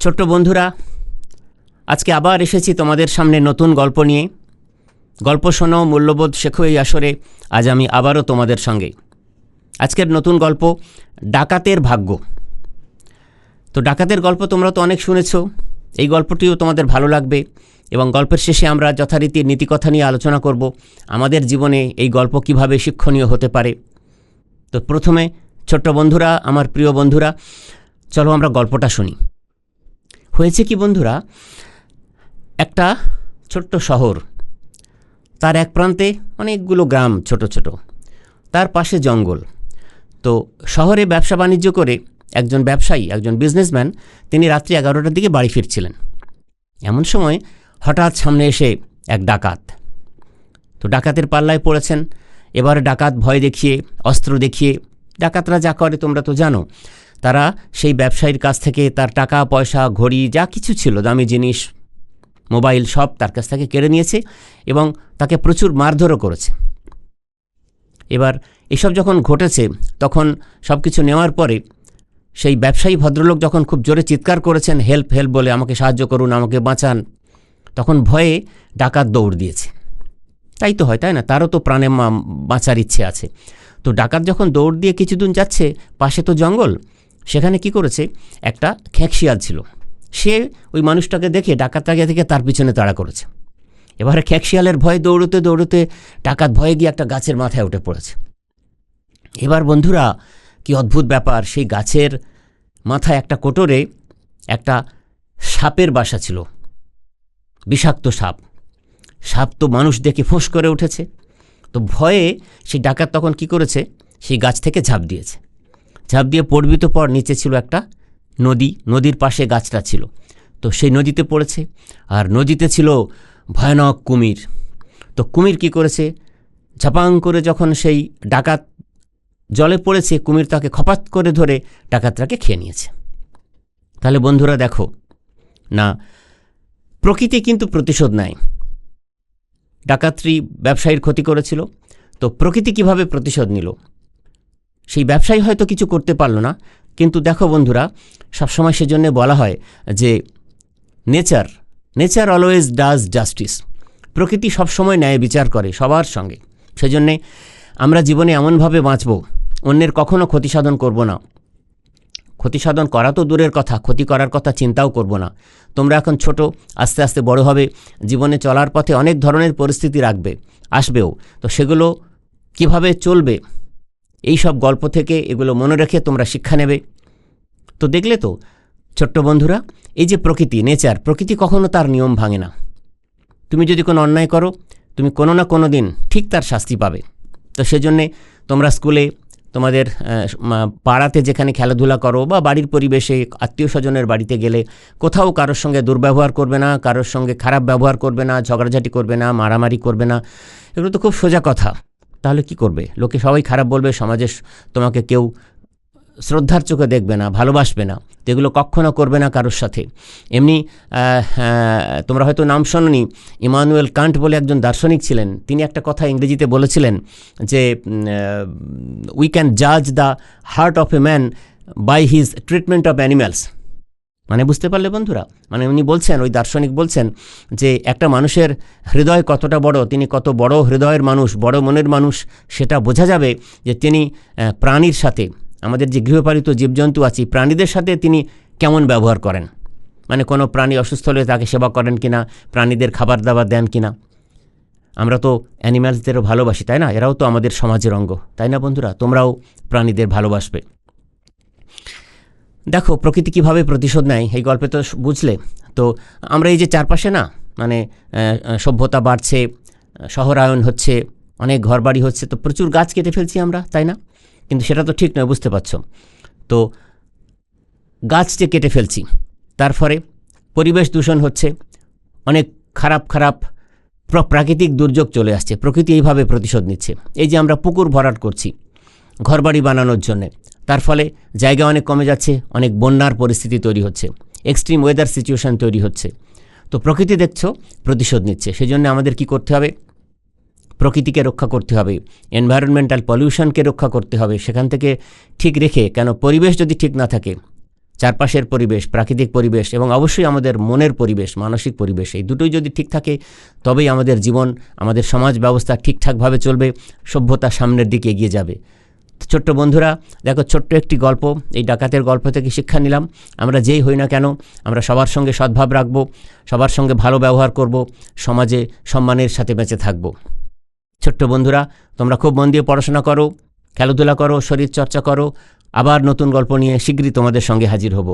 ছোট্ট বন্ধুরা, আজকে আবার এসেছি তোমাদের সামনে নতুন গল্প নিয়ে। গল্প শোনো, মূল্যবোধ শেখো। এই আসরে আজ আমি আবারও তোমাদের সঙ্গে। আজকের নতুন গল্প ডাকাতের ভাগ্য। তো ডাকাতের গল্প তোমরা তো অনেক শুনেছ, এই গল্পটিও তোমাদের ভালো লাগবে এবং গল্পের শেষে আমরা যথারীতি নীতিকথা নিয়ে আলোচনা করব। আমাদের জীবনে এই গল্প কিভাবে শিক্ষণীয় হতে পারে। তো প্রথমে ছোট্ট বন্ধুরা, আমার প্রিয় বন্ধুরা, চলো আমরা গল্পটা শুনি। হয়েছে কি বন্ধুরা, একটা ছোট্ট শহর, তার এক প্রান্তে অনেকগুলো গ্রাম ছোট ছোট, তার পাশে জঙ্গল। তো শহরে ব্যবসা বাণিজ্য করে একজন ব্যবসায়ী, একজন বিজনেসম্যান, তিনি রাত্রি 11টার দিকে বাড়ি ফিরছিলেন। এমন সময় হঠাৎ সামনে এসে এক ডাকাত। তো ডাকাতের পাল্লায় পড়েছেন। এবার ডাকাত ভয় দেখিয়ে, অস্ত্র দেখিয়ে, ডাকাতরা যা করে তোমরা তো জানো, তারা সেই ব্যবসায়ীর কাছ থেকে তার টাকা পয়সা, ঘড়ি, যা কিছু ছিল, দামি জিনিস, মোবাইল, সব তার কাছ থেকে কেড়ে নিয়েছে এবং তাকে প্রচুর মারধরও করেছে। এবার এসব যখন ঘটেছে, তখন সব কিছু নেওয়ার পরে সেই ব্যবসায়ী ভদ্রলোক যখন খুব জোরে চিৎকার করেছেন, হেল্প হেল্প বলে, আমাকে সাহায্য করুন, আমাকে বাঁচান, তখন ভয়ে ডাকাত দৌড় দিয়েছে। তাই তো হয়, তাই না? তারও তো প্রাণে বাঁচার ইচ্ছে আছে। তো ডাকাত যখন দৌড় দিয়ে কিছুদিন যাচ্ছে, পাশে তো জঙ্গল, সেখানে কি করেছে, একটা খেঁকশিয়াল ছিল। সে ওই মানুষটাকে দেখে ডাকাতটাকে থেকে তার পিছনে তাড়া করেছে। এবারে খেঁকশিয়ালের ভয়ে দৌড়তে দৌড়তে ডাকাত ভয়ে গিয়ে একটা গাছের মাথায় উঠে পড়েছে। এবার বন্ধুরা, কি অদ্ভুত ব্যাপার, সেই গাছের মাথায় একটা কোটরে একটা সাপের বাসা ছিল, বিষাক্ত সাপ। সাপ তো মানুষ দেখে ফোঁস করে উঠেছে। তো ভয়ে সেই ডাকাত তখন কি করেছে, সেই গাছ থেকে ঝাঁপ দিয়েছে। ঝাঁপ দিয়ে পড়বি তো পর, নিচে ছিল একটা নদী, নদীর পাশে গাছটা ছিল। তো সেই নদীতে পড়েছে, আর নদীতে ছিল ভয়ানক কুমির। তো কুমির কি করেছে, ঝাপাং করে যখন সেই ডাকাত জলে পড়েছে, কুমির তাকে খপাত করে ধরে ডাকাতটাকে খেয়ে নিয়েছে। তাহলে বন্ধুরা দেখো না, প্রকৃতি কিন্তু প্রতিশোধ নেয়। ডাকাতরি ব্যবসায়ীর ক্ষতি করেছিল, তো প্রকৃতি কিভাবে প্রতিশোধ নিল? সেই ব্যবসায়ী হয়তো কিছু করতে পারল না, কিন্তু দেখো বন্ধুরা, সবসময় সেজন্য বলা হয় যে নেচার অলওয়েজ ডাজ জাস্টিস। প্রকৃতি সবসময় ন্যায় বিচার করে সবার সঙ্গে। সেজন্যে আমরা জীবনে এমনভাবে বাঁচব, অন্যের কখনো ক্ষতি সাধন করব না। ক্ষতি সাধন করা তো দূরের কথা, ক্ষতি করার কথা চিন্তাও করব না। তোমরা এখন ছোট, আস্তে আস্তে বড় হবে, জীবনে চলার পথে অনেক ধরনের পরিস্থিতি আসবেও। তো সেগুলো কিভাবে চলবে, এই সব গল্প থেকে এগুলো মনে রেখে তোমরা শিক্ষা নেবে। তো দেখলে তো ছোট্ট বন্ধুরা, এই যে প্রকৃতি, প্রকৃতি কখনো তার নিয়ম ভাঙে না। তুমি যদি কোনো অন্যায় করো, তুমি কোনো না কোনো দিন ঠিক তার শাস্তি পাবে। তো সেজন্যে তোমরা স্কুলে, তোমাদের পাড়াতে যেখানে খেলাধুলা করো, বা বাড়ির পরিবেশে, আত্মীয় স্বজনের বাড়িতে গেলে কোথাও কারোর সঙ্গে দুর্ব্যবহার করবে না, কারোর সঙ্গে খারাপ ব্যবহার করবে না, ঝগড়াঝাটি করবে না, মারামারি করবে না। এগুলো তো খুব সোজা কথা। তাহলে কি করবে? লোকে সবাই খারাপ বলবে, সমাজে তোমাকে কেউ শ্রদ্ধার চোখে দেখবে না, ভালোবাসবে না। তো এগুলো কখনো করবে না কারোর সাথে। এমনি তোমরা হয়তো নাম শোনোনি, ইমানুয়েল কান্ট বলে একজন দার্শনিক ছিলেন। তিনি একটা কথা ইংরেজিতে বলেছিলেন যে উই ক্যান জাজ the heart of a man by his treatment of animals. মানে বুঝতে পারলে বন্ধুরা, মানে উনি বলছেন, ওই দার্শনিক বলছেন যে একটা মানুষের হৃদয় কতটা বড়, তিনি কত বড় হৃদয়ের মানুষ, বড় মনের মানুষ, সেটা বোঝা যাবে যে তিনি প্রাণীর সাথে, আমাদের যে গৃহপালিত জীবজন্তু আছে, প্রাণীদের সাথে তিনি কেমন ব্যবহার করেন। মানে কোনো প্রাণী অসুস্থ হলে তাকে সেবা করেন কিনা, প্রাণীদের খাবার দাবার দেন কিনা। আমরা তো অ্যানিম্যালসদেরও ভালোবাসি, তাই না? এরাও তো আমাদের সমাজের অঙ্গ, তাই না বন্ধুরা? তোমরাও প্রাণীদের ভালোবাসবে। দেখো প্রকৃতি কিভাবে প্রতিশোধ নেয়, এই গল্পে তো বুঝলে। তো আমরা এই যে চারপাশে না, মানে সভ্যতা বাড়ছে, শহরায়ন হচ্ছে, অনেক ঘরবাড়ি হচ্ছে, তো প্রচুর গাছ কেটে ফেলছি আমরা, তাই না? কিন্তু সেটা তো ঠিক নয়, বুঝতে পারছো? তো গাছ যে কেটে ফেলছি, তার ফলে পরিবেশ দূষণ হচ্ছে, অনেক খারাপ খারাপ প্রাকৃতিক দুর্যোগ চলে আসছে। প্রকৃতি এইভাবে প্রতিশোধ নিচ্ছে। এই যে আমরা পুকুর ভরাট করছি ঘরবাড়ি বানানোর জন্যে, তার ফলে জায়গা অনেক কমে যাচ্ছে, অনেক বন্যার পরিস্থিতি তৈরি হচ্ছে, এক্সট্রিম ওয়েদার সিচুয়েশান তৈরি হচ্ছে। তো প্রকৃতি দেখছো প্রতিশোধ নিচ্ছে। সেজন্য আমাদের কি করতে হবে? প্রকৃতিকে রক্ষা করতে হবে, এনভায়রনমেন্টাল পলিউশনকে রক্ষা করতে হবে, সেখান থেকে ঠিক রেখে। কেন, পরিবেশ যদি ঠিক না থাকে, চারপাশের পরিবেশ, প্রাকৃতিক পরিবেশ এবং অবশ্যই আমাদের মনের পরিবেশ, মানসিক পরিবেশ, এই দুটোই যদি ঠিক থাকে তবেই আমাদের জীবন, আমাদের সমাজ ব্যবস্থা ঠিকঠাকভাবে চলবে, সভ্যতা সামনের দিকে এগিয়ে যাবে। ছোট্ট বন্ধুরা, দেখো ছোট্ট একটি গল্প, এই ডাকাতের গল্প থেকে শিক্ষা নিলাম। আমরা যেই হই না কেন, আমরা সবার সঙ্গে সদ্ভাব রাখব, সবার সঙ্গে ভালো ব্যবহার করব, সমাজে সম্মানের সাথে বেঁচে থাকব। ছোট্ট বন্ধুরা, তোমরা খুব মন দিয়ে পড়াশোনা করো, খেলাধুলা করো, শরীর চর্চা করো। আবার নতুন গল্প নিয়ে শীঘ্রই তোমাদের সঙ্গে হাজির হব।